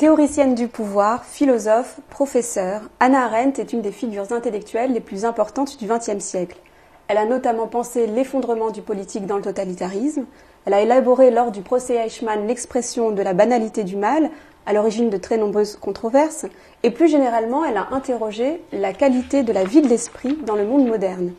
Théoricienne du pouvoir, philosophe, professeure, Hannah Arendt est une des figures intellectuelles les plus importantes du XXe siècle. Elle a notamment pensé l'effondrement du politique dans le totalitarisme. Elle a élaboré lors du procès Eichmann l'expression de la banalité du mal, à l'origine de très nombreuses controverses, et plus généralement, elle a interrogé la qualité de la vie de l'esprit dans le monde moderne.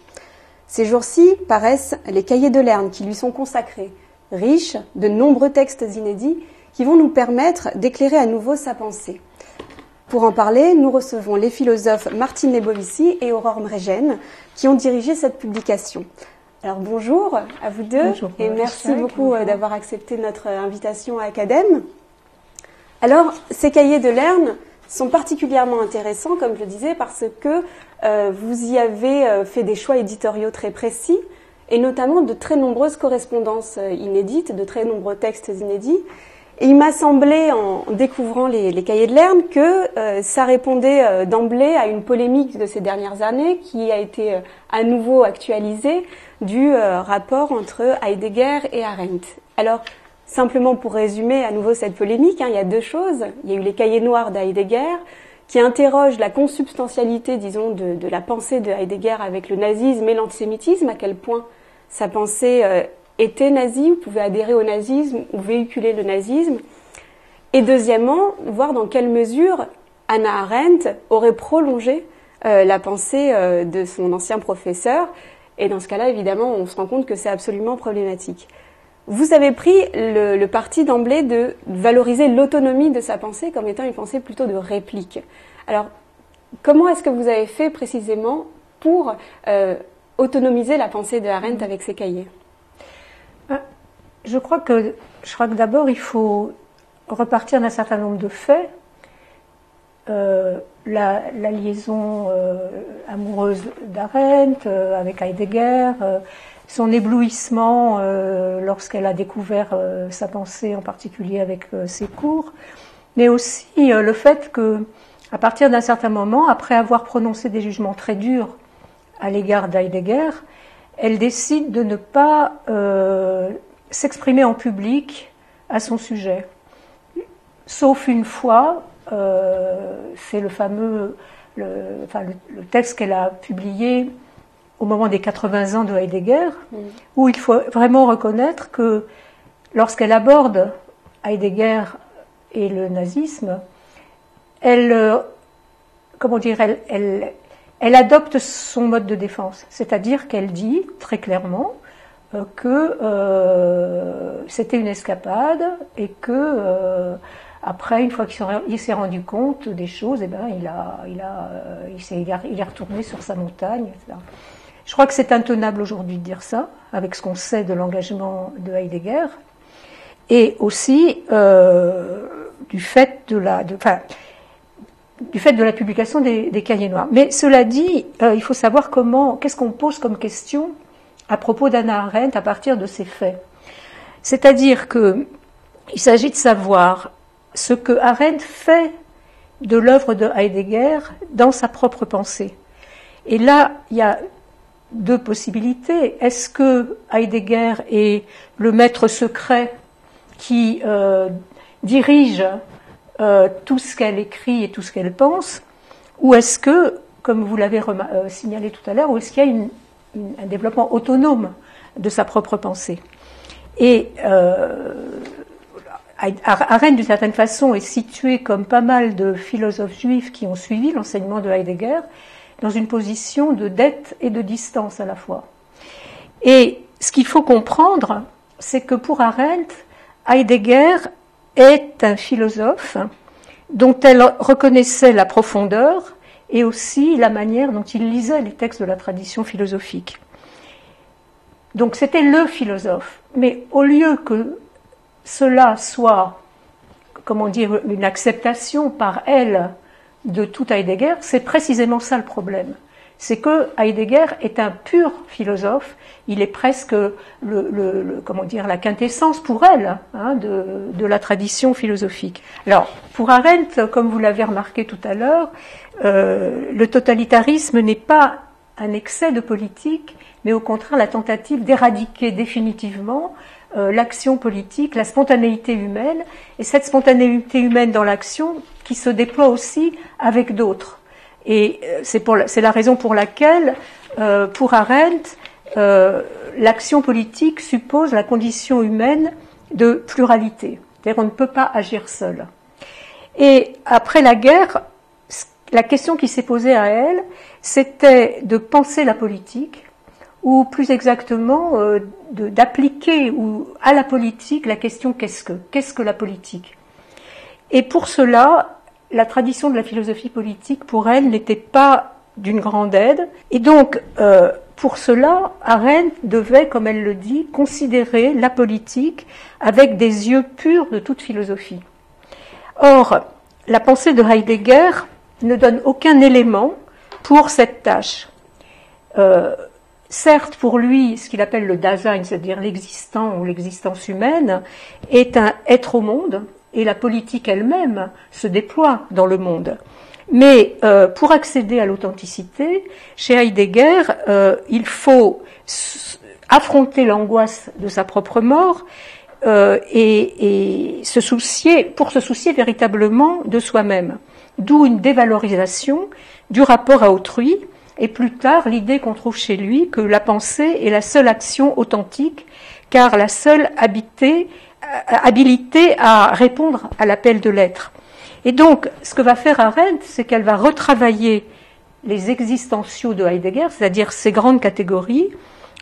Ces jours-ci paraissent les cahiers de Lerne qui lui sont consacrés, riches de nombreux textes inédits qui vont nous permettre d'éclairer à nouveau sa pensée. Pour en parler, nous recevons les philosophes Martine Lebovici et Aurore Mregen qui ont dirigé cette publication. Alors bonjour à vous deux. Bonjour, et merci beaucoup d'avoir accepté notre invitation à Academ. Alors, ces cahiers de Lerne sont particulièrement intéressants, comme je le disais, parce que vous y avez fait des choix éditoriaux très précis et notamment de très nombreuses correspondances inédites, de très nombreux textes inédits. Et il m'a semblé, en découvrant les cahiers de Lerne, que ça répondait d'emblée à une polémique de ces dernières années qui a été à nouveau actualisée du rapport entre Heidegger et Arendt. Alors, simplement pour résumer à nouveau cette polémique, il y a deux choses. Il y a eu les cahiers noirs d'Heidegger qui interrogent la consubstantialité, disons, de la pensée de Heidegger avec le nazisme et l'antisémitisme, à quel point sa pensée était nazie, ou pouvait adhérer au nazisme, ou véhiculer le nazisme. Et deuxièmement, voir dans quelle mesure Hannah Arendt aurait prolongé la pensée de son ancien professeur. Et dans ce cas-là, évidemment, on se rend compte que c'est absolument problématique. Vous avez pris le parti d'emblée de valoriser l'autonomie de sa pensée comme étant une pensée plutôt de réplique. Alors, comment est-ce que vous avez fait précisément pour autonomiser la pensée de Arendt avec ses cahiers ? Je crois que d'abord, il faut repartir d'un certain nombre de faits. La liaison amoureuse d'Arendt avec Heidegger, son éblouissement lorsqu'elle a découvert sa pensée, en particulier avec ses cours, mais aussi le fait que, à partir d'un certain moment, après avoir prononcé des jugements très durs à l'égard d'Heidegger, elle décide de ne pas s'exprimer en public à son sujet. Sauf une fois, c'est le fameux le texte qu'elle a publié au moment des 80 ans de Heidegger, où il faut vraiment reconnaître que lorsqu'elle aborde Heidegger et le nazisme, elle adopte son mode de défense, c'est-à-dire qu'elle dit très clairement que c'était une escapade et que après, une fois qu'il s'est rendu compte des choses, il est retourné sur sa montagne, etc. Je crois que c'est intenable aujourd'hui de dire ça, avec ce qu'on sait de l'engagement de Heidegger, et aussi du fait de la publication des cahiers noirs. Mais cela dit, il faut savoir qu'est-ce qu'on pose comme question à propos d'Hannah Arendt à partir de ces faits. C'est-à-dire qu'il s'agit de savoir ce que Arendt fait de l'œuvre de Heidegger dans sa propre pensée. Et là, il y a deux possibilités. Est-ce que Heidegger est le maître secret qui dirige tout ce qu'elle écrit et tout ce qu'elle pense, ou est-ce que, comme vous l'avez signalé tout à l'heure, ou est-ce qu'il y a un développement autonome de sa propre pensée? Et Arendt, d'une certaine façon, est située, comme pas mal de philosophes juifs qui ont suivi l'enseignement de Heidegger, dans une position de dette et de distance à la fois. Et ce qu'il faut comprendre, c'est que pour Arendt, Heidegger est un philosophe dont elle reconnaissait la profondeur et aussi la manière dont il lisait les textes de la tradition philosophique. Donc c'était le philosophe. Mais au lieu que cela soit, une acceptation par elle de tout Heidegger, c'est précisément ça le problème. C'est que Heidegger est un pur philosophe, il est presque la quintessence pour elle de la tradition philosophique. Alors, pour Arendt, comme vous l'avez remarqué tout à l'heure, le totalitarisme n'est pas un excès de politique, mais au contraire la tentative d'éradiquer définitivement l'action politique, la spontanéité humaine, et cette spontanéité humaine dans l'action qui se déploie aussi avec d'autres. Et c'est la raison pour laquelle, pour Arendt, l'action politique suppose la condition humaine de pluralité. C'est-à-dire qu'on ne peut pas agir seul. Et après la guerre, la question qui s'est posée à elle, c'était de penser la politique, ou plus exactement d'appliquer à la politique la question qu'est-ce que la politique. Et pour cela, la tradition de la philosophie politique pour elle n'était pas d'une grande aide. Et donc, pour cela, Arendt devait, comme elle le dit, considérer la politique avec des yeux purs de toute philosophie. Or, la pensée de Heidegger ne donne aucun élément pour cette tâche. Certes, pour lui, ce qu'il appelle le Dasein, c'est-à-dire l'existant ou l'existence humaine, est un être au monde, et la politique elle-même se déploie dans le monde. Mais pour accéder à l'authenticité, chez Heidegger, il faut affronter l'angoisse de sa propre mort et se soucier véritablement de soi-même. D'où une dévalorisation du rapport à autrui, et plus tard l'idée qu'on trouve chez lui que la pensée est la seule action authentique, car la seule habilité à répondre à l'appel de l'être. Et donc, ce que va faire Arendt, c'est qu'elle va retravailler les existentiaux de Heidegger, c'est-à-dire ces grandes catégories,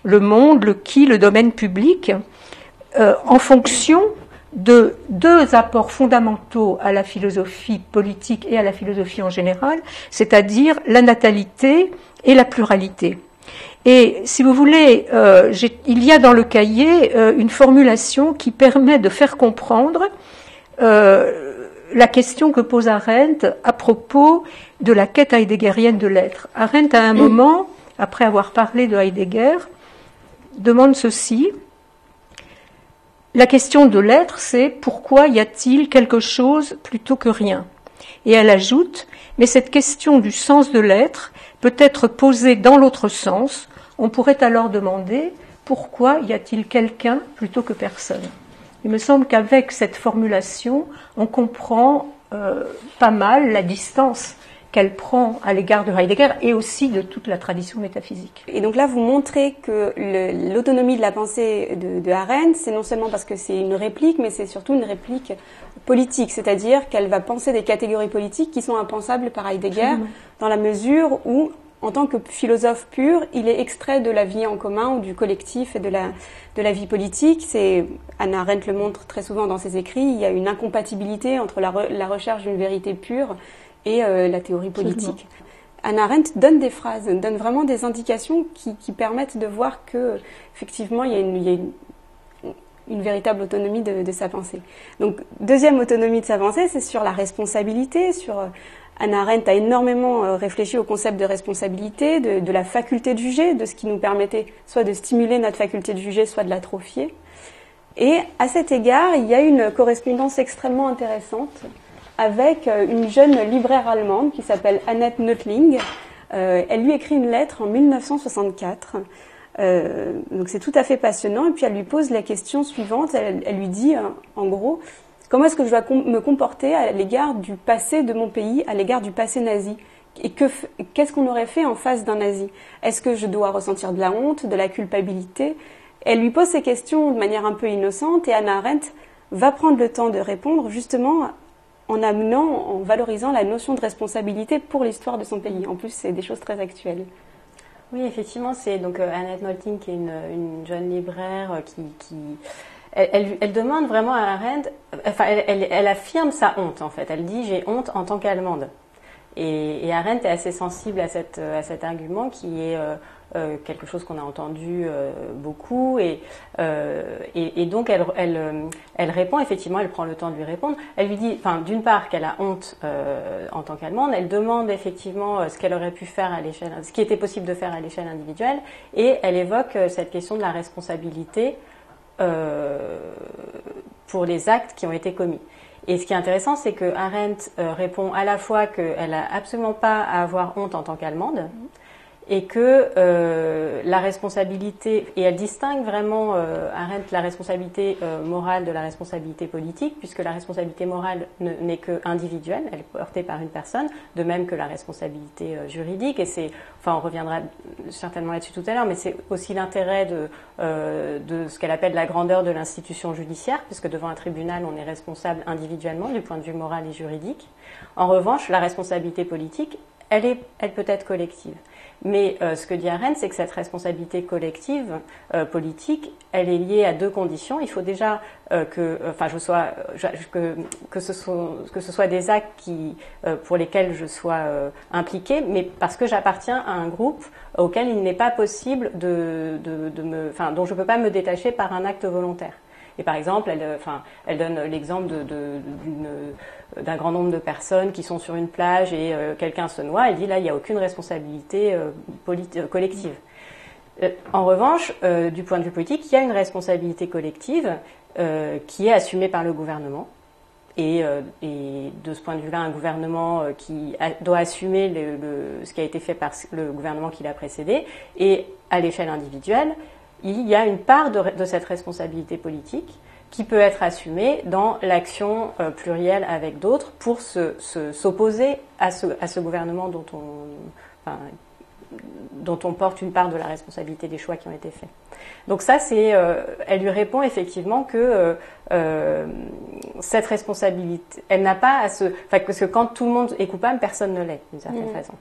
le monde, le qui, le domaine public, en fonction de deux apports fondamentaux à la philosophie politique et à la philosophie en général, c'est-à-dire la natalité et la pluralité. Et si vous voulez, il y a dans le cahier une formulation qui permet de faire comprendre la question que pose Arendt à propos de la quête heideggerienne de l'être. Arendt, à un moment, après avoir parlé de Heidegger, demande ceci. La question de l'être, c'est pourquoi y a-t-il quelque chose plutôt que rien ? Et elle ajoute, mais cette question du sens de l'être peut être posée dans l'autre sens. On pourrait alors demander pourquoi y a-t-il quelqu'un plutôt que personne ? Il me semble qu'avec cette formulation, on comprend pas mal la distance qu'elle prend à l'égard de Heidegger et aussi de toute la tradition métaphysique. Et donc là, vous montrez que l'autonomie de la pensée de Arendt, c'est non seulement parce que c'est une réplique, mais c'est surtout une réplique politique, c'est-à-dire qu'elle va penser des catégories politiques qui sont impensables par Heidegger, dans la mesure où, en tant que philosophe pur, il est extrait de la vie en commun ou du collectif et de la vie politique. Hannah Arendt le montre très souvent dans ses écrits, il y a une incompatibilité entre la recherche d'une vérité pure et la théorie politique. Hannah Arendt donne des phrases, donne vraiment des indications qui permettent de voir que, effectivement, il y a une véritable autonomie de sa pensée. Donc, deuxième autonomie de sa pensée, c'est sur la responsabilité. Hannah Arendt a énormément réfléchi au concept de responsabilité, de la faculté de juger, de ce qui nous permettait soit de stimuler notre faculté de juger, soit de l'atrophier. Et à cet égard, il y a une correspondance extrêmement intéressante avec une jeune libraire allemande qui s'appelle Annette Nottling. Elle lui écrit une lettre en 1964. Donc c'est tout à fait passionnant. Et puis elle lui pose la question suivante. Elle lui dit, en gros, comment est-ce que je dois me comporter à l'égard du passé de mon pays, à l'égard du passé nazi ? Et qu'est-ce qu'on aurait fait en face d'un nazi ? Est-ce que je dois ressentir de la honte, de la culpabilité ? Elle lui pose ces questions de manière un peu innocente et Hannah Arendt va prendre le temps de répondre justement en valorisant la notion de responsabilité pour l'histoire de son pays. En plus, c'est des choses très actuelles. Oui, effectivement, c'est donc Annette Nottling qui est une jeune libraire elle demande vraiment à Arendt, enfin, elle affirme sa honte en fait. Elle dit j'ai honte en tant qu'Allemande. Et Arendt est assez sensible à cet argument qui est quelque chose qu'on a entendu beaucoup et donc elle répond effectivement, elle prend le temps de lui répondre. Elle lui dit, enfin d'une part qu'elle a honte en tant qu'Allemande, elle demande effectivement ce qu'elle aurait pu faire à l'échelle, ce qui était possible de faire à l'échelle individuelle, et elle évoque cette question de la responsabilité pour les actes qui ont été commis. Et ce qui est intéressant, c'est que Arendt répond à la fois qu'elle n'a absolument pas à avoir honte en tant qu'Allemande, et que la responsabilité, et elle distingue vraiment, Arendt, la responsabilité morale de la responsabilité politique, puisque la responsabilité morale n'est que individuelle, elle est portée par une personne, de même que la responsabilité juridique, et on reviendra certainement là-dessus tout à l'heure, mais c'est aussi l'intérêt de ce qu'elle appelle la grandeur de l'institution judiciaire, puisque devant un tribunal, on est responsable individuellement du point de vue moral et juridique. En revanche, la responsabilité politique, elle peut être collective. Mais ce que dit Arendt, c'est que cette responsabilité collective politique, elle est liée à deux conditions. Il faut déjà que ce soit des actes pour lesquels je sois impliquée, mais parce que j'appartiens à un groupe auquel il n'est pas possible dont je ne peux pas me détacher par un acte volontaire. Et par exemple, elle donne l'exemple d'un grand nombre de personnes qui sont sur une plage et quelqu'un se noie. Elle dit là, il n'y a aucune responsabilité collective. En revanche, du point de vue politique, il y a une responsabilité collective qui est assumée par le gouvernement. Et de ce point de vue-là, un gouvernement qui doit assumer ce qui a été fait par le gouvernement qui l'a précédé. Et à l'échelle individuelle, il y a une part de cette responsabilité politique qui peut être assumée dans l'action plurielle avec d'autres pour s'opposer à ce gouvernement dont on porte une part de la responsabilité des choix qui ont été faits. Donc ça, elle lui répond effectivement que cette responsabilité, elle n'a pas parce que quand tout le monde est coupable, personne ne l'est d'une certaine façon.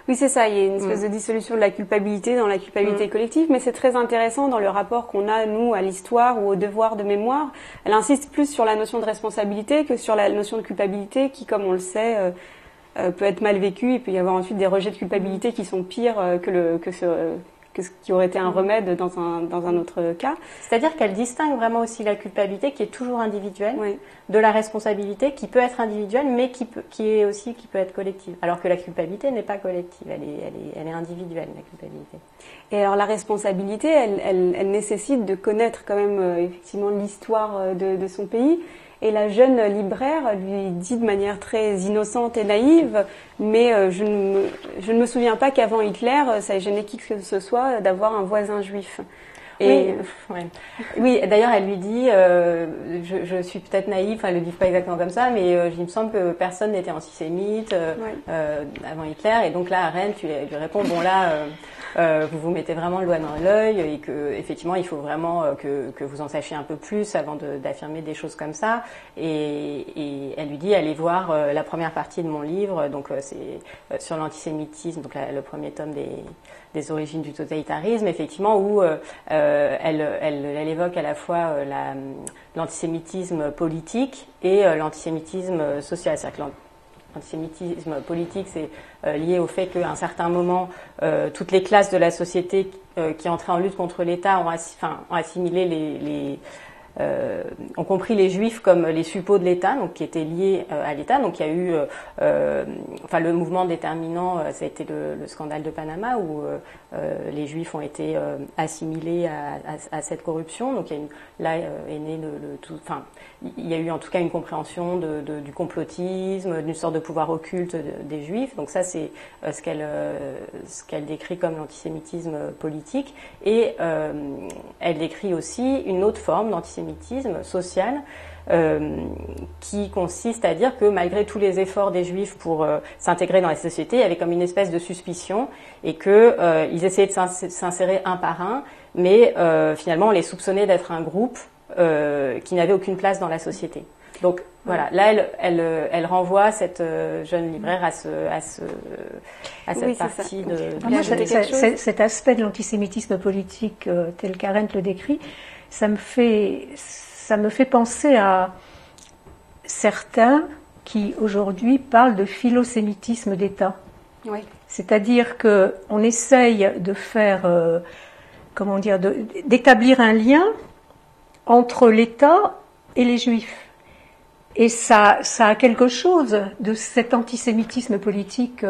Oui, c'est ça. Il y a une espèce de dissolution de la culpabilité dans la culpabilité collective, mais c'est très intéressant dans le rapport qu'on a, nous, à l'histoire ou au devoir de mémoire. Elle insiste plus sur la notion de responsabilité que sur la notion de culpabilité qui, comme on le sait, peut être mal vécue. Il peut y avoir ensuite des rejets de culpabilité qui sont pires que ce qui aurait été un remède dans un autre cas. C'est-à-dire qu'elle distingue vraiment aussi la culpabilité qui est toujours individuelle oui. de la responsabilité qui peut être individuelle mais qui peut être collective. Alors que la culpabilité n'est pas collective, elle est individuelle, la culpabilité. Et alors la responsabilité, elle nécessite de connaître quand même effectivement l'histoire de son pays. Et la jeune libraire lui dit de manière très innocente et naïve, mais je ne me souviens pas qu'avant Hitler, ça ait gêné qui que ce soit d'avoir un voisin juif. Et oui, d'ailleurs, elle lui dit, je suis peut-être naïve, elle ne le dit pas exactement comme ça, mais il me semble que personne n'était antisémite avant Hitler. Et donc là, Arendt lui répond, bon là, vous vous mettez vraiment le doigt dans l'œil et que effectivement, il faut vraiment que vous en sachiez un peu plus avant d'affirmer des choses comme ça. Et elle lui dit, allez voir la première partie de mon livre, donc c'est sur l'antisémitisme, donc le premier tome des origines du totalitarisme, effectivement, où elle évoque à la fois l'antisémitisme politique et l'antisémitisme social. C'est-à-dire que l'antisémitisme politique, c'est lié au fait qu'à un certain moment, toutes les classes de la société qui entraient en lutte contre l'État ont assimilé ont compris les Juifs comme les suppôts de l'État, donc qui étaient liés à l'État. Donc il y a eu, le mouvement déterminant, ça a été le scandale de Panama où les Juifs ont été assimilés à cette corruption. Donc là est né il y a eu en tout cas une compréhension du complotisme, d'une sorte de pouvoir occulte des Juifs. Donc ça c'est ce qu'elle décrit comme l'antisémitisme politique. Et elle décrit aussi une autre forme d'antisémitisme social qui consiste à dire que malgré tous les efforts des Juifs pour s'intégrer dans la société, il y avait comme une espèce de suspicion et que ils essayaient de s'insérer un par un, mais finalement on les soupçonnait d'être un groupe qui n'avait aucune place dans la société. Donc voilà, là elle renvoie cette jeune libraire à cette partie de cet aspect de l'antisémitisme politique tel qu'Arendt le décrit. Ça me fait penser à certains qui aujourd'hui parlent de philosémitisme d'État. Oui. C'est-à-dire que on essaye de faire, d'établir un lien entre l'État et les Juifs. Et ça a quelque chose de cet antisémitisme politique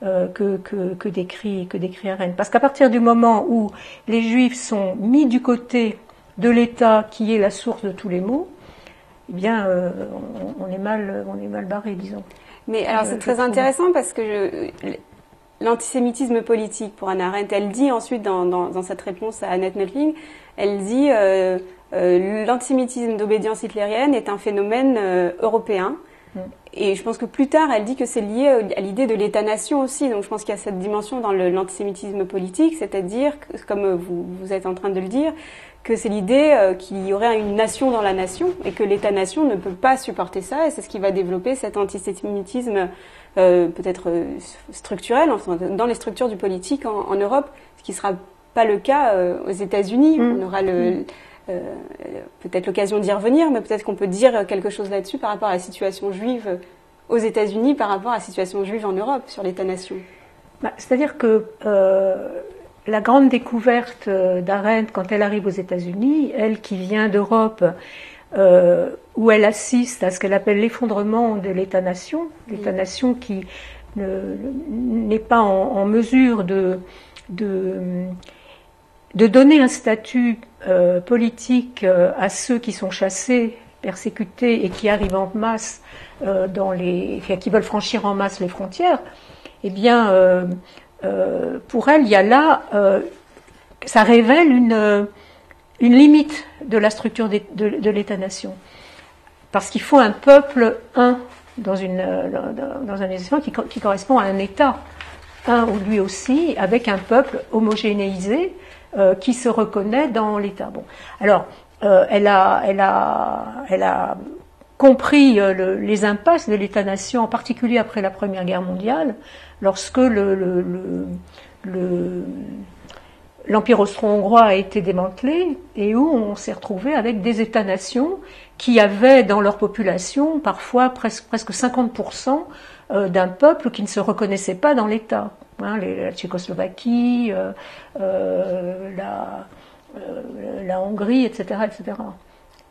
que décrit Arendt. Parce qu'à partir du moment où les Juifs sont mis du côté de l'État qui est la source de tous les maux, eh bien, on est mal barré, disons. Mais alors c'est très intéressant parce que l'antisémitisme politique pour Hannah Arendt. Elle dit ensuite dans cette réponse à Annette Nottling, elle dit l'antisémitisme d'obédience hitlérienne est un phénomène européen. Et je pense que plus tard, elle dit que c'est lié à l'idée de l'État-nation aussi. Donc je pense qu'il y a cette dimension dans l'antisémitisme politique, c'est-à-dire, comme vous êtes en train de le dire, que c'est l'idée qu'il y aurait une nation dans la nation et que l'État-nation ne peut pas supporter ça. Et c'est ce qui va développer cet antisémitisme peut-être structurel, enfin, dans les structures du politique en Europe, ce qui ne sera pas le cas aux États-Unis. On aura peut-être l'occasion d'y revenir, mais peut-être qu'on peut dire quelque chose là-dessus par rapport à la situation juive aux États-Unis, par rapport à la situation juive en Europe, sur l'État-nation. C'est-à-dire que la grande découverte d'Arendt, quand elle arrive aux États-Unis, elle qui vient d'Europe, où elle assiste à ce qu'elle appelle l'effondrement de l'État-nation, l'État-nation qui n'est pas en mesure de donner un statut politique à ceux qui sont chassés, persécutés et qui arrivent en masse qui veulent franchir en masse les frontières, eh bien, pour elle, il y a là, ça révèle une limite de la structure de l'État-nation, parce qu'il faut un peuple dans un État qui correspond à un État ou lui aussi, avec un peuple homogénéisé qui se reconnaît dans l'État. Bon, alors elle a compris les impasses de l'État-nation, en particulier après la Première Guerre mondiale, lorsque l'Empire austro-hongrois a été démantelé et où on s'est retrouvé avec des États-nations qui avaient dans leur population parfois presque 50% d'un peuple qui ne se reconnaissait pas dans l'État. La Tchécoslovaquie, la Hongrie, etc., etc.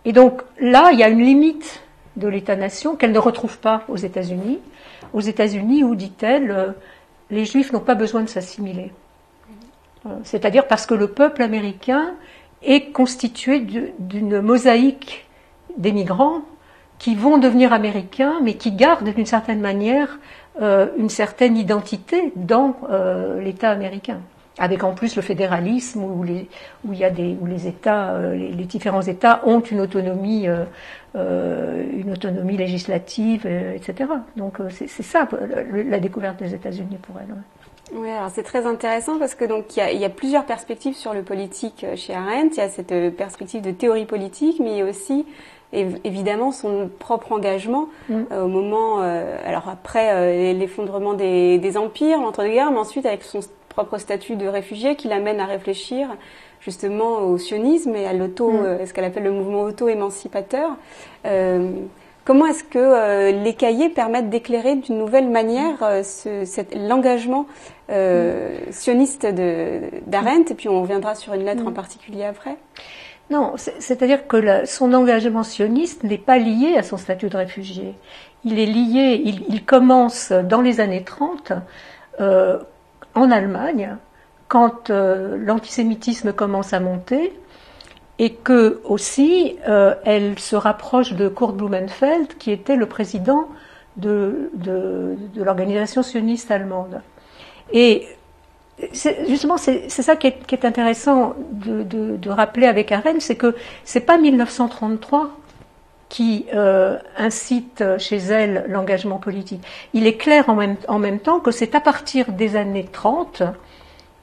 Et donc là, il y a une limite de l'État-nation qu'elle ne retrouve pas aux États-Unis. Aux États-Unis, où, dit-elle, les Juifs n'ont pas besoin de s'assimiler. C'est-à-dire parce que le peuple américain est constitué d'une mosaïque d'émigrants qui vont devenir américains, mais qui gardent d'une certaine manière une certaine identité dans l'État américain, avec en plus le fédéralisme où les États, les différents États ont une autonomie législative, etc. Donc c'est ça la découverte des États-Unis pour elle. Ouais. Oui, alors c'est très intéressant parce que donc il y a plusieurs perspectives sur le politique chez Arendt. Il y a cette perspective de théorie politique, mais il y a aussi évidemment son propre engagement au moment, alors après l'effondrement des empires, l'entre-deux-guerres, mais ensuite avec son propre statut de réfugié qui l'amène à réfléchir justement au sionisme et à ce qu'elle appelle le mouvement auto-émancipateur. Comment est-ce que les cahiers permettent d'éclairer d'une nouvelle manière l'engagement sioniste d'Arendt, et puis on reviendra sur une lettre en particulier après? Non, c'est-à-dire que son engagement sioniste n'est pas lié à son statut de réfugié. Il est lié, il commence dans les années 30 en Allemagne, quand l'antisémitisme commence à monter, et que aussi elle se rapproche de Kurt Blumenfeld, qui était le président de l'organisation sioniste allemande. Et justement, c'est ça qui est intéressant de rappeler avec Arendt, c'est que c'est pas 1933 qui incite chez elle l'engagement politique. Il est clair en même temps que c'est à partir des années 30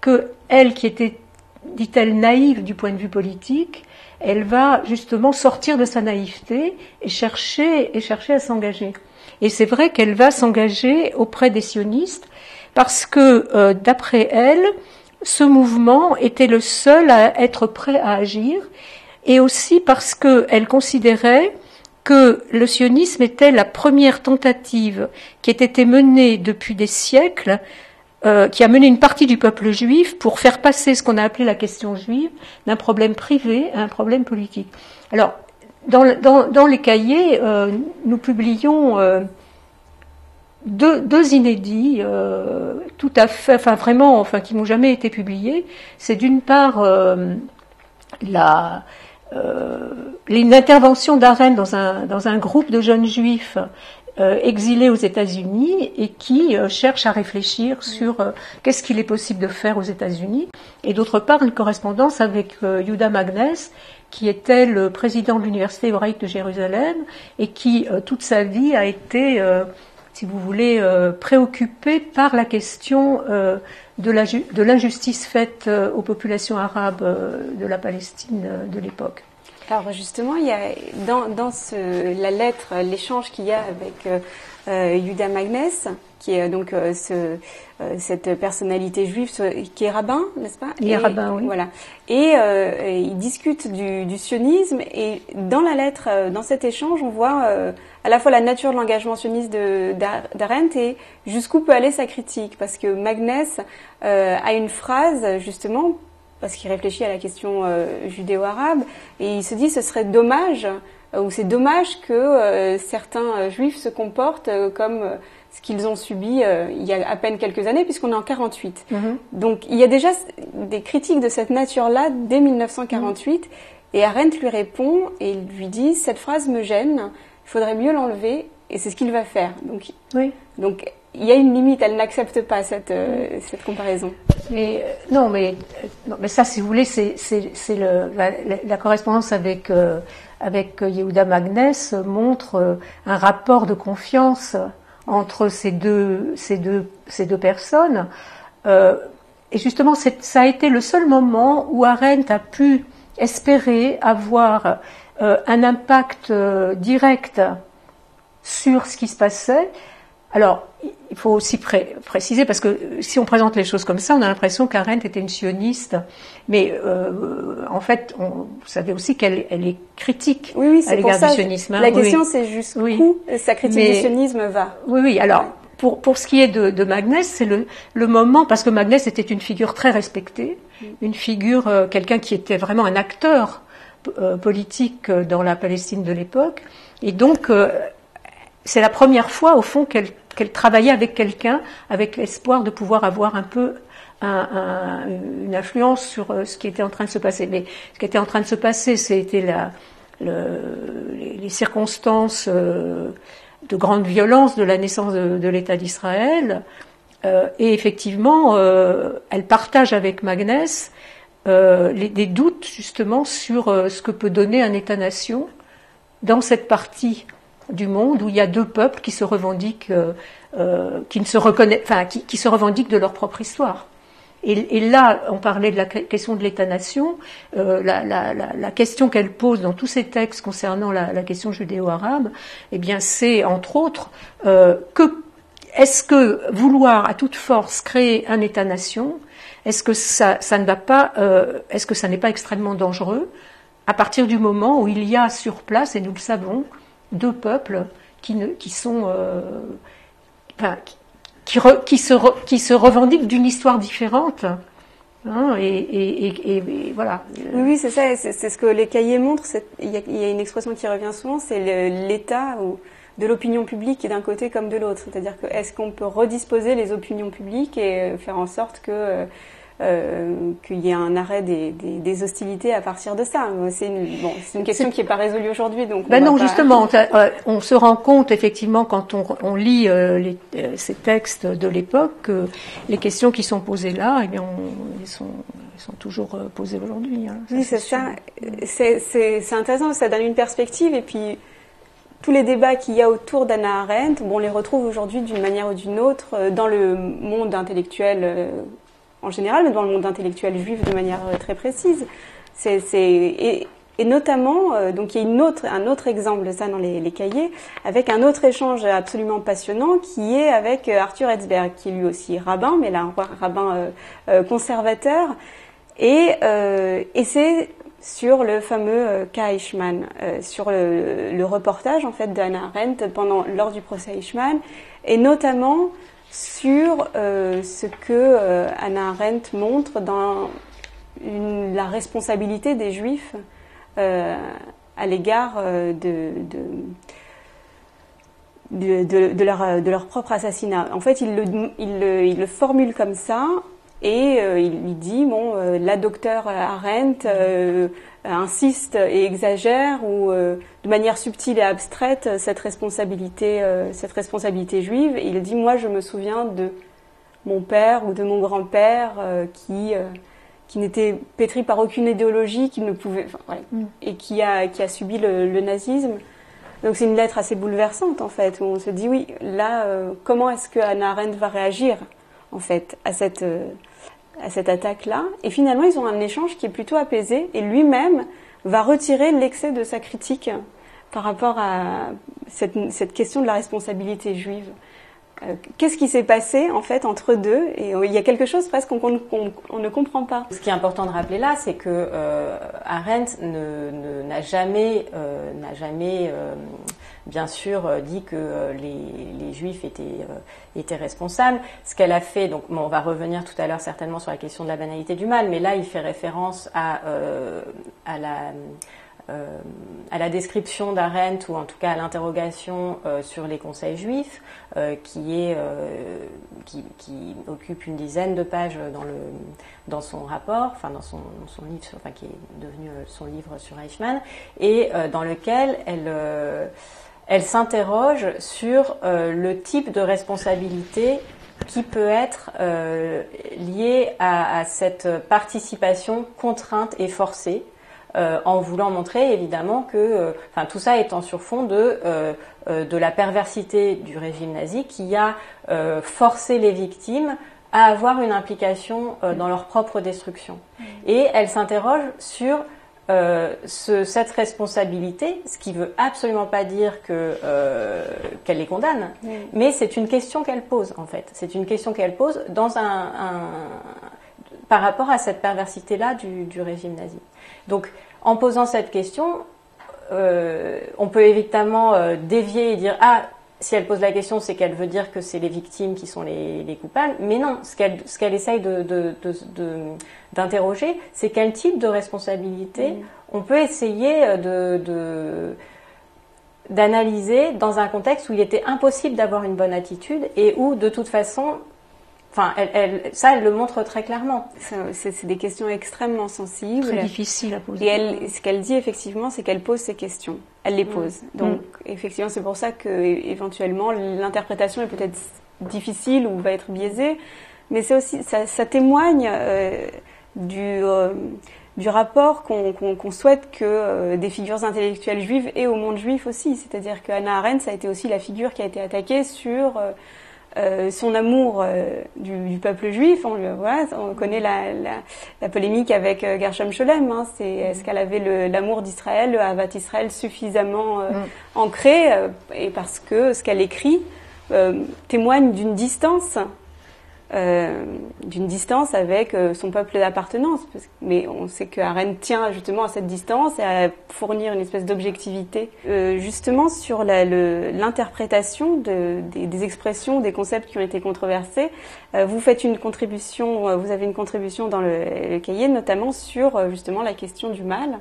que elle, qui était, dit-elle, naïve du point de vue politique, elle va justement sortir de sa naïveté et chercher à s'engager. Et c'est vrai qu'elle va s'engager auprès des sionistes parce que, d'après elle, ce mouvement était le seul à être prêt à agir, et aussi parce qu'elle considérait que le sionisme était la première tentative qui ait été menée depuis des siècles, qui a mené une partie du peuple juif pour faire passer ce qu'on a appelé la question juive d'un problème privé à un problème politique. Alors, dans les cahiers, nous publions deux inédits, tout à fait, qui n'ont jamais été publiés. C'est d'une part une intervention d'Arendt dans un groupe de jeunes juifs exilé aux États-Unis et qui cherche à réfléchir sur qu'est-ce qu'il est possible de faire aux États-Unis. Et d'autre part, une correspondance avec Yehuda Magnes, qui était le président de l'Université hébraïque de Jérusalem et qui, toute sa vie, a été, si vous voulez, préoccupé par la question de l'injustice faite aux populations arabes de la Palestine de l'époque. Alors justement, il y a dans la lettre, l'échange qu'il y a avec Yehuda Magnes, qui est donc cette personnalité juive qui est rabbin, n'est-ce pas? Il est rabbin, oui. Voilà. Et il discute du sionisme, et dans la lettre, dans cet échange, on voit à la fois la nature de l'engagement sioniste d'Arendt et jusqu'où peut aller sa critique, parce que Magnes a une phrase justement, parce qu'il réfléchit à la question judéo-arabe, et il se dit ce serait dommage, ou c'est dommage que certains juifs se comportent comme ce qu'ils ont subi il y a à peine quelques années, puisqu'on est en 48. Mm-hmm. Donc il y a déjà des critiques de cette nature-là dès 1948, et Arendt lui répond, et il lui dit « cette phrase me gêne, il faudrait mieux l'enlever », et c'est ce qu'il va faire. Donc il y a une limite, elle n'accepte pas cette comparaison. Mais non, mais ça, si vous voulez, c'est la correspondance avec Yehuda Magnes montre un rapport de confiance entre ces deux personnes. Et justement, ça a été le seul moment où Arendt a pu espérer avoir un impact direct sur ce qui se passait. Alors, il faut aussi préciser, parce que si on présente les choses comme ça, on a l'impression qu'Arendt était une sioniste, mais en fait, vous savez aussi qu'elle est critique à l'égard du sionisme. La question, c'est jusqu'où sa critique du sionisme va. Oui, alors, pour ce qui est de Magnes, c'est le moment, parce que Magnes était une figure très respectée, une figure, quelqu'un qui était vraiment un acteur politique dans la Palestine de l'époque, et donc, c'est la première fois, au fond, qu'elle travaillait avec quelqu'un, avec l'espoir de pouvoir avoir un peu une influence sur ce qui était en train de se passer. Mais ce qui était en train de se passer, c'était les circonstances de grande violence de la naissance de l'État d'Israël. Et effectivement, elle partage avec Magnes des doutes, justement, sur ce que peut donner un État-nation dans cette partie du monde où il y a deux peuples qui se revendiquent, qui se revendiquent de leur propre histoire. Et là, on parlait de la question de l'État-nation. La question qu'elle pose dans tous ces textes concernant la question judéo-arabe, eh bien, c'est entre autres est-ce que vouloir à toute force créer un État-nation, est-ce que ça ne va pas, est-ce que ça n'est pas extrêmement dangereux à partir du moment où il y a sur place, et nous le savons, deux peuples qui se revendiquent d'une histoire différente, hein, et voilà. Oui, c'est ça, c'est ce que les cahiers montrent. Il y a une expression qui revient souvent, c'est l'état de l'opinion publique d'un côté comme de l'autre. C'est-à-dire que est-ce qu'on peut redisposer les opinions publiques et faire en sorte qu'il y ait un arrêt des hostilités à partir de ça. C'est une question qui n'est pas résolue aujourd'hui. Donc justement, on se rend compte effectivement quand on lit ces textes de l'époque que les questions qui sont posées là, eh bien, elles sont toujours posées aujourd'hui. Hein, oui, c'est ça. C'est intéressant, ça donne une perspective, et puis tous les débats qu'il y a autour d'Hannah Arendt, on les retrouve aujourd'hui d'une manière ou d'une autre dans le monde intellectuel en général, mais dans le monde intellectuel juif de manière très précise. Et notamment, donc il y a un autre exemple de ça dans les cahiers, avec un autre échange absolument passionnant qui est avec Arthur Herzberg, qui est lui aussi rabbin, mais là un rabbin conservateur, et c'est sur le fameux cas Eichmann, sur le reportage en fait d'Hannah Arendt lors du procès Eichmann, et notamment sur ce que Hannah Arendt montre dans la responsabilité des Juifs à l'égard de leur propre assassinat. En fait, il le formule comme ça, Et il lui dit, bon, la docteure Arendt insiste et exagère, ou de manière subtile et abstraite, cette responsabilité juive. Et il dit, moi, je me souviens de mon père ou de mon grand-père qui n'était pétri par aucune idéologie, qui ne pouvait, enfin, voilà, et qui a subi le nazisme. Donc c'est une lettre assez bouleversante, en fait, où on se dit, oui, là, comment est-ce que Hannah Arendt va réagir, en fait, à cette attaque-là? Et finalement, ils ont un échange qui est plutôt apaisé, et lui-même va retirer l'excès de sa critique par rapport à cette question de la responsabilité juive. Qu'est-ce qui s'est passé, en fait, entre deux? Et il y a quelque chose presque qu'on ne comprend pas. Ce qui est important de rappeler là, c'est que Arendt n'a jamais bien sûr dit que les Juifs étaient responsables. Ce qu'elle a fait, donc on va revenir tout à l'heure certainement sur la question de la banalité du mal, mais là il fait référence à la description d'Arendt, ou en tout cas à l'interrogation sur les conseils juifs, qui occupe une dizaine de pages dans son rapport, enfin dans son livre, enfin qui est devenu son livre sur Eichmann, et dans lequel elle s'interroge sur le type de responsabilité qui peut être lié à cette participation contrainte et forcée, en voulant montrer évidemment que, tout ça est en surfond de la perversité du régime nazi qui a forcé les victimes à avoir une implication dans leur propre destruction. Et elle s'interroge sur cette responsabilité, ce qui veut absolument pas dire qu'elle les condamne, mais c'est une question qu'elle pose, en fait. C'est une question qu'elle pose par rapport à cette perversité-là du régime nazi. Donc, en posant cette question, on peut évidemment dévier et dire « Ah, si elle pose la question, c'est qu'elle veut dire que c'est les victimes qui sont les coupables. » Mais non, ce qu'elle essaye d'interroger, c'est quel type de responsabilité on peut essayer d'analyser dans un contexte où il était impossible d'avoir une bonne attitude et où, de toute façon... elle le montre très clairement. C'est des questions extrêmement sensibles. Très difficiles à poser. Et ce qu'elle dit, effectivement, c'est qu'elle pose ces questions. Elle les pose. Donc, effectivement, c'est pour ça que, éventuellement, l'interprétation est peut-être difficile ou va être biaisée. Mais c'est aussi, ça témoigne du rapport qu'on souhaite que des figures intellectuelles juives aient au monde juif aussi. C'est-à-dire que Hannah Arendt, ça a été aussi la figure qui a été attaquée sur... son amour du peuple juif, on connaît la polémique avec Gershom Scholem, est-ce qu'elle avait l'amour d'Israël, le Ahavat Israël suffisamment ancré, et parce que ce qu'elle écrit témoigne d'une distance avec son peuple d'appartenance. Mais on sait que Arendt tient justement à cette distance et à fournir une espèce d'objectivité. Justement sur l'interprétation des expressions, des concepts qui ont été controversés, vous avez une contribution dans le cahier, notamment sur justement la question du mal,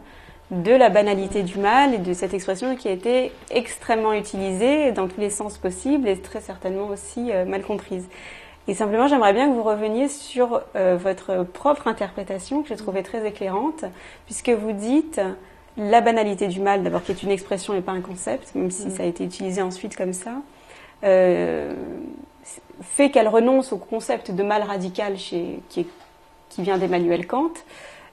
de la banalité du mal et de cette expression qui a été extrêmement utilisée dans tous les sens possibles et très certainement aussi mal comprise. Et simplement, j'aimerais bien que vous reveniez sur votre propre interprétation, que j'ai trouvée très éclairante, puisque vous dites la banalité du mal, d'abord qui est une expression et pas un concept, même si ça a été utilisé ensuite comme ça, fait qu'elle renonce au concept de mal radical qui vient d'Emmanuel Kant.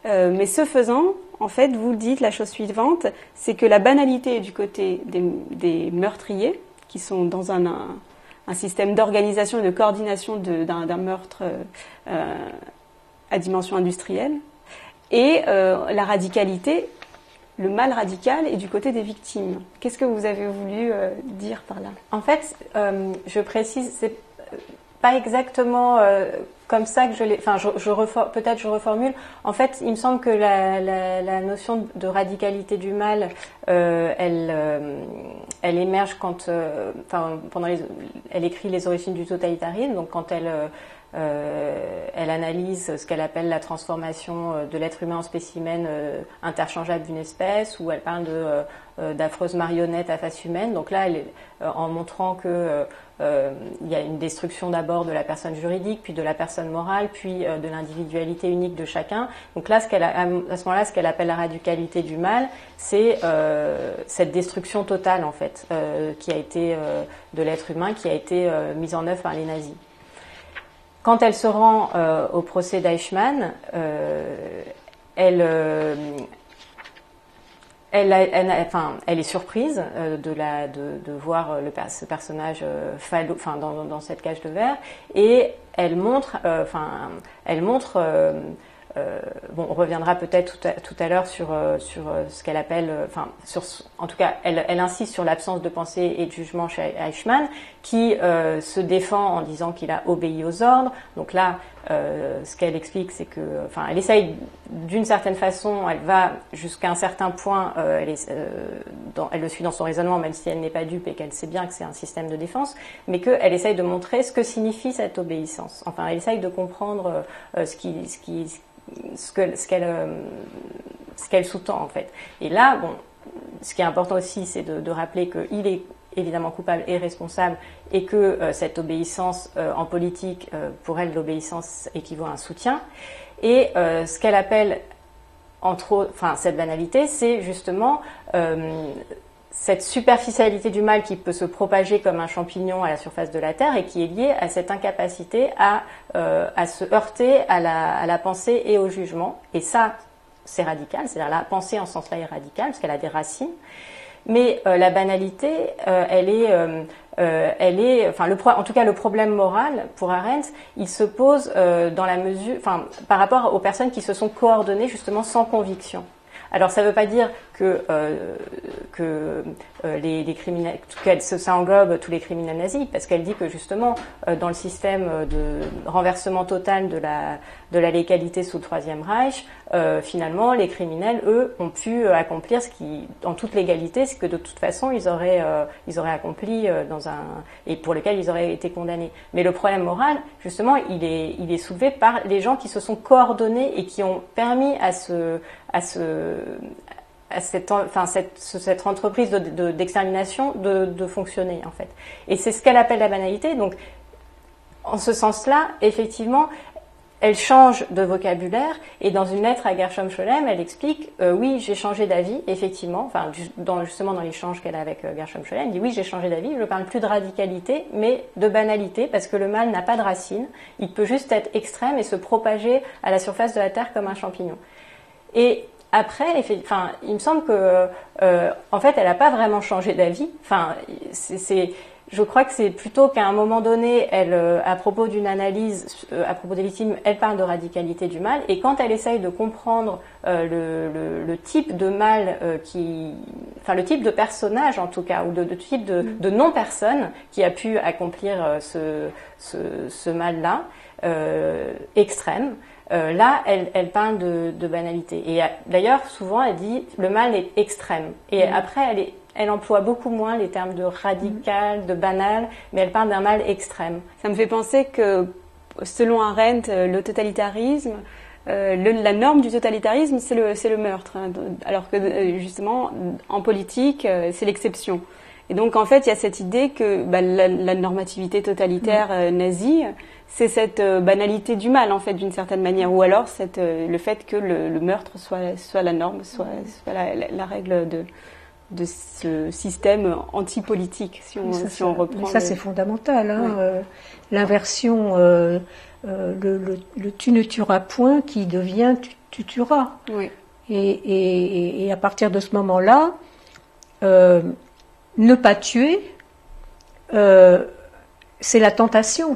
Mais ce faisant, en fait, vous dites la chose suivante, c'est que la banalité est du côté des meurtriers, qui sont dans un système d'organisation et de coordination d'un meurtre à dimension industrielle. Et la radicalité, le mal radical, est du côté des victimes. Qu'est-ce que vous avez voulu dire par là? En fait, je précise, c'est pas exactement comme ça que je l'ai... Enfin, peut-être je reformule. En fait, il me semble que la notion de radicalité du mal, elle émerge quand... elle écrit les origines du totalitarisme, donc quand elle elle analyse ce qu'elle appelle la transformation de l'être humain en spécimen interchangeable d'une espèce, où elle parle d'affreuses marionnettes à face humaine. Donc là, en montrant que il y a une destruction d'abord de la personne juridique, puis de la personne morale, puis de l'individualité unique de chacun. Donc là, à ce moment-là, ce qu'elle appelle la radicalité du mal, c'est cette destruction totale, en fait, qui a été de l'être humain, qui a été mise en œuvre par les nazis. Quand elle se rend au procès d'Eichmann, elle est surprise de voir ce personnage dans cette cage de verre, et elle montre, bon, on reviendra peut-être tout à l'heure sur ce qu'elle appelle, en tout cas, elle insiste sur l'absence de pensée et de jugement chez Eichmann, qui se défend en disant qu'il a obéi aux ordres. Donc là, ce qu'elle explique, c'est que, elle essaye d'une certaine façon, elle va jusqu'à un certain point, elle le suit dans son raisonnement, même si elle n'est pas dupe et qu'elle sait bien que c'est un système de défense, mais qu'elle essaye de montrer ce que signifie cette obéissance. Enfin, elle essaye de comprendre ce qu'elle sous-tend, en fait. Et là, bon, ce qui est important aussi, c'est de rappeler qu'il est évidemment coupable et responsable, et que cette obéissance en politique, pour elle, l'obéissance équivaut à un soutien. Et ce qu'elle appelle, cette banalité, c'est justement cette superficialité du mal qui peut se propager comme un champignon à la surface de la Terre, et qui est liée à cette incapacité à se heurter à la pensée et au jugement. Et ça, c'est radical, c'est-à-dire la pensée en ce sens-là est radicale, parce qu'elle a des racines. Mais la banalité, en tout cas le problème moral pour Arendt, il se pose dans la mesure, par rapport aux personnes qui se sont coordonnées justement sans conviction. Alors ça ne veut pas dire que les criminels, ça englobe tous les criminels nazis, parce qu'elle dit que justement dans le système de renversement total de la légalité sous le Troisième Reich, finalement les criminels, eux, ont pu accomplir ce qui, en toute légalité, ce que de toute façon ils auraient accompli et pour lequel ils auraient été condamnés. Mais le problème moral, justement, il est soulevé par les gens qui se sont coordonnés et qui ont permis à cette entreprise d'extermination de fonctionner, en fait. Et c'est ce qu'elle appelle la banalité. Donc, en ce sens-là, effectivement, elle change de vocabulaire, et dans une lettre à Gershom Scholem, elle explique oui, j'ai changé d'avis, effectivement, justement dans l'échange qu'elle a avec Gershom Scholem, elle dit oui, j'ai changé d'avis, je ne parle plus de radicalité, mais de banalité, parce que le mal n'a pas de racines, il peut juste être extrême et se propager à la surface de la Terre comme un champignon. Et après, il me semble que, en fait, elle n'a pas vraiment changé d'avis. Je crois que c'est plutôt qu'à un moment donné, elle, à propos d'une analyse, à propos des victimes, elle parle de radicalité du mal. Et quand elle essaye de comprendre le type de mal le type de personnage en tout cas, ou de type de non-personne qui a pu accomplir ce mal-là, extrême. Là, elle parle de banalité. Et d'ailleurs, souvent, elle dit le mal est extrême. Et après, elle emploie beaucoup moins les termes de radical, de banal, mais elle parle d'un mal extrême. Ça me fait penser que, selon Arendt, le totalitarisme, la norme du totalitarisme, c'est le meurtre. Hein, alors que, justement, en politique, c'est l'exception. Et donc, en fait, il y a cette idée que la normativité totalitaire nazie, c'est cette banalité du mal, en fait, d'une certaine manière. Ou alors le fait que le meurtre soit la norme, soit la règle de ce système anti-politique, si on reprend. Ça, c'est fondamental. Hein, ouais. L'inversion, le tu ne tueras point qui devient tu tueras. Oui. Et à partir de ce moment-là, ne pas tuer, c'est la tentation.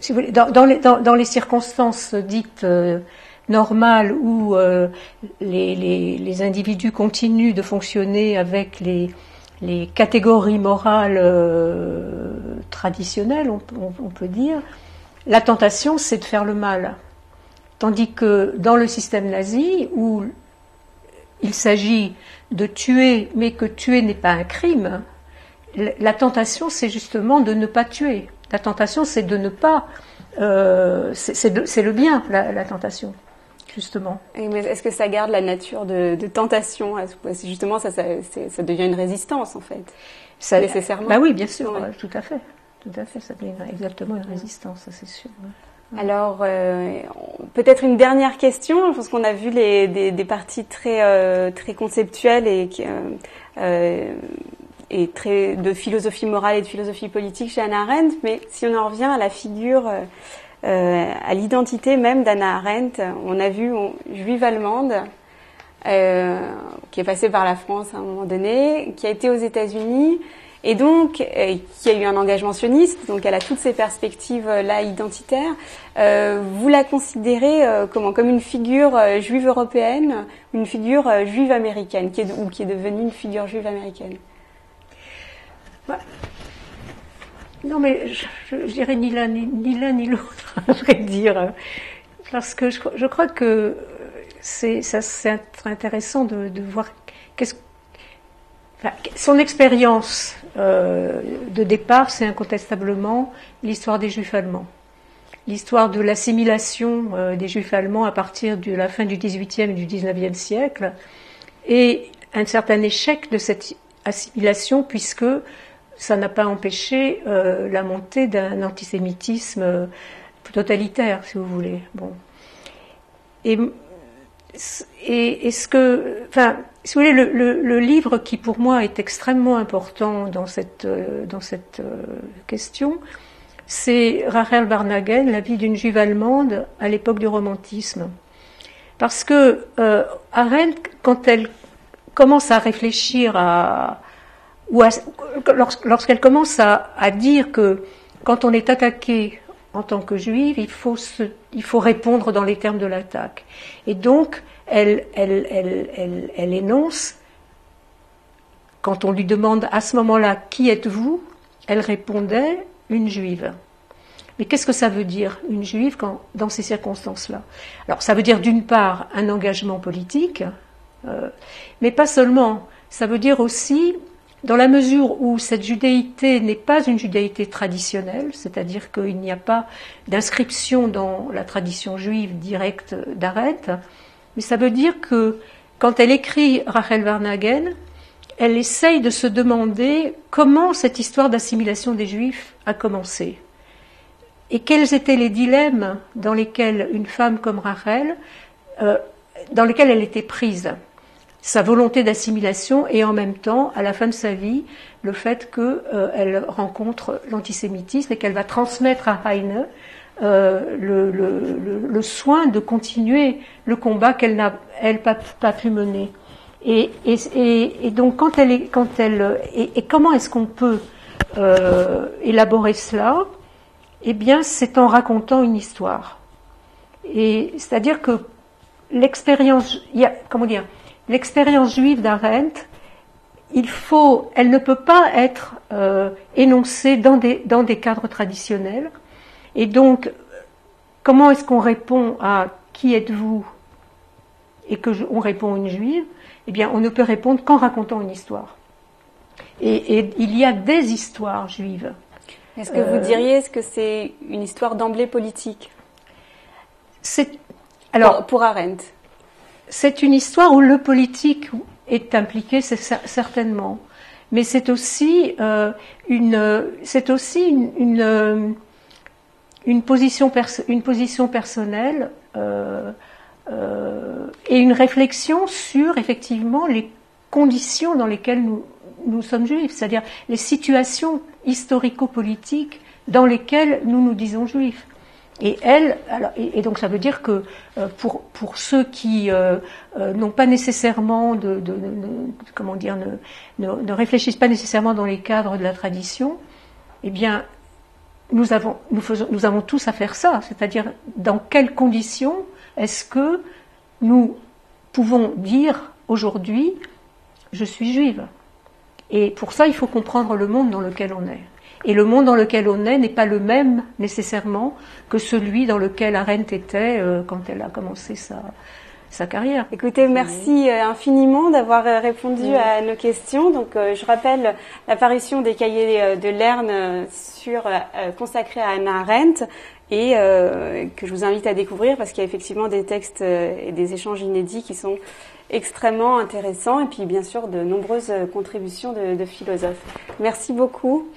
Si vous voulez, dans les circonstances dites normales où les individus continuent de fonctionner avec les catégories morales traditionnelles, on peut dire, la tentation, c'est de faire le mal. Tandis que dans le système nazi, où il s'agit de tuer, mais que tuer n'est pas un crime, la tentation, c'est justement de ne pas tuer. La tentation, c'est de ne pas... c'est le bien, la tentation, justement. Mais est-ce que ça garde la nature de tentation? Justement, ça devient une résistance, en fait, nécessairement. Bah oui, bien sûr, ouais. Tout à fait. Tout à fait, ça devient exactement une résistance, ça c'est sûr. Ouais. Alors, peut-être une dernière question. Je pense qu'on a vu des parties très conceptuelles et très de philosophie morale et de philosophie politique chez Hannah Arendt. Mais si on en revient à la figure, à l'identité même d'Hannah Arendt, on a vu juive allemande, qui est passée par la France à un moment donné, qui a été aux États-Unis. Et donc, qui a eu un engagement sioniste, donc elle a toutes ces perspectives-là identitaires. Vous la considérez comme une figure juive européenne, une figure juive américaine, qui est devenue une figure juive américaine? Non, mais je dirais ni l'un ni l'autre, à vrai dire, parce que je crois que c'est intéressant de voir son expérience de départ, c'est incontestablement l'histoire des Juifs allemands. L'histoire de l'assimilation des Juifs allemands à partir de la fin du XVIIIe et du XIXe siècle, et un certain échec de cette assimilation, puisque ça n'a pas empêché la montée d'un antisémitisme totalitaire, si vous voulez. Bon. Et ce que, enfin, si vous voulez, le livre qui pour moi est extrêmement important dans cette question, c'est Rachel Barnhagen, La vie d'une juive allemande à l'époque du romantisme. Parce que Arendt, quand elle commence à réfléchir lorsqu'elle commence à dire que quand on est attaqué en tant que juive, il faut répondre dans les termes de l'attaque. Et donc, elle énonce, quand on lui demande à ce moment-là, qui êtes-vous? Elle répondait, une juive. Mais qu'est-ce que ça veut dire, une juive, dans ces circonstances-là? Alors, ça veut dire d'une part un engagement politique, mais pas seulement. Ça veut dire aussi, dans la mesure où cette judéité n'est pas une judéité traditionnelle, c'est-à-dire qu'il n'y a pas d'inscription dans la tradition juive directe d'Arendt, mais ça veut dire que quand elle écrit Rachel Barnhagen, elle essaye de se demander comment cette histoire d'assimilation des Juifs a commencé. Et quels étaient les dilemmes dans lesquels une femme comme Rachel, dans lesquels elle était prise. Sa volonté d'assimilation et en même temps, à la fin de sa vie, le fait qu'elle rencontre l'antisémitisme et qu'elle va transmettre à Heine le soin de continuer le combat qu'elle n'a pas pu mener. Et donc comment est-ce qu'on peut élaborer cela? Eh bien, c'est en racontant une histoire. Et c'est-à-dire que l'expérience juive d'Arendt, elle ne peut pas être énoncée dans des cadres traditionnels. Et donc, comment est-ce qu'on répond à qui êtes-vous et on répond une juive? Eh bien, on ne peut répondre qu'en racontant une histoire. Et il y a des histoires juives. Est-ce que vous diriez que c'est une histoire d'emblée politique? Pour Arendt. C'est une histoire où le politique est impliqué, c'est certainement. Mais c'est aussi une position personnelle et une réflexion sur effectivement les conditions dans lesquelles nous sommes juifs, c'est-à-dire les situations historico-politiques dans lesquelles nous nous disons juifs. Et donc ça veut dire que pour ceux qui n'ont pas nécessairement ne réfléchissent pas nécessairement dans les cadres de la tradition, eh bien nous avons tous à faire ça, c'est-à-dire dans quelles conditions est-ce que nous pouvons dire aujourd'hui je suis juive. Et pour ça il faut comprendre le monde dans lequel on est. Et le monde dans lequel on est n'est pas le même nécessairement que celui dans lequel Arendt était quand elle a commencé sa carrière. Écoutez, merci infiniment d'avoir répondu à nos questions. Donc, je rappelle l'apparition des cahiers de Lerne consacrés à Hannah Arendt et que je vous invite à découvrir parce qu'il y a effectivement des textes et des échanges inédits qui sont extrêmement intéressants et puis bien sûr de nombreuses contributions de philosophes. Merci beaucoup.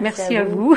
Merci à vous.